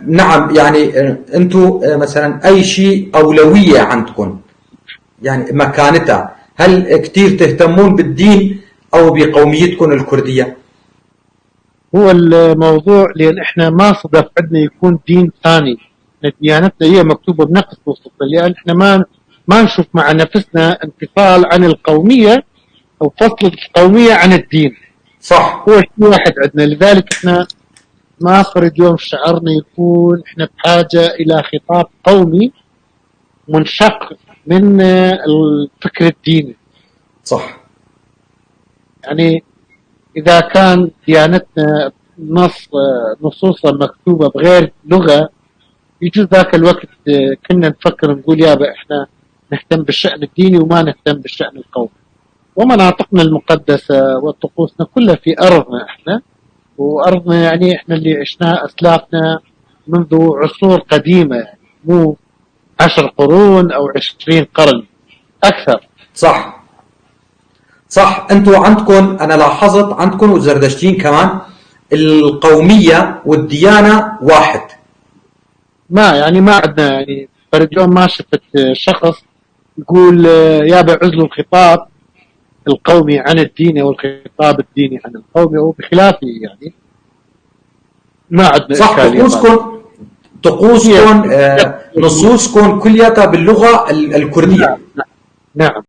نعم، يعني انتم مثلا اي شيء اولويه عندكم، يعني مكانتها، هل كثير تهتمون بالدين او بقوميتكم الكرديه؟ هو الموضوع لان احنا ما صدف عندنا يكون دين ثاني. ديانتنا هي مكتوبه بنقص وسط، لان احنا ما نشوف مع نفسنا انفصال عن القوميه او فصل القوميه عن الدين. صح. هو شيء واحد عندنا، لذلك احنا ما اخر اليوم شعرنا يكون احنا بحاجه الى خطاب قومي منشق من الفكر الديني. صح. يعني اذا كان ديانتنا نصوصا مكتوبه بغير لغه، يجوز ذاك الوقت كنا نفكر نقول يابا احنا نهتم بالشأن الديني وما نهتم بالشأن القومي. ومناطقنا المقدسة وطقوسنا كلها في أرضنا احنا، وأرضنا يعني احنا اللي عشناها أسلافنا منذ عصور قديمة، يعني مو 10 قرون أو 20 قرن، أكثر. صح. صح، انتم عندكم، انا لاحظت عندكم والزردشتيين كمان القوميه والديانه واحد. ما عندنا يعني فرد يوم ما شفت شخص يقول يابا عزلوا الخطاب القومي عن الديني والخطاب الديني عن القومي، وبخلافه يعني ما عندنا صح، إشكالية بهذا. طقوسكم، نصوصكم كلياتها باللغه نعم الكرديه. نعم.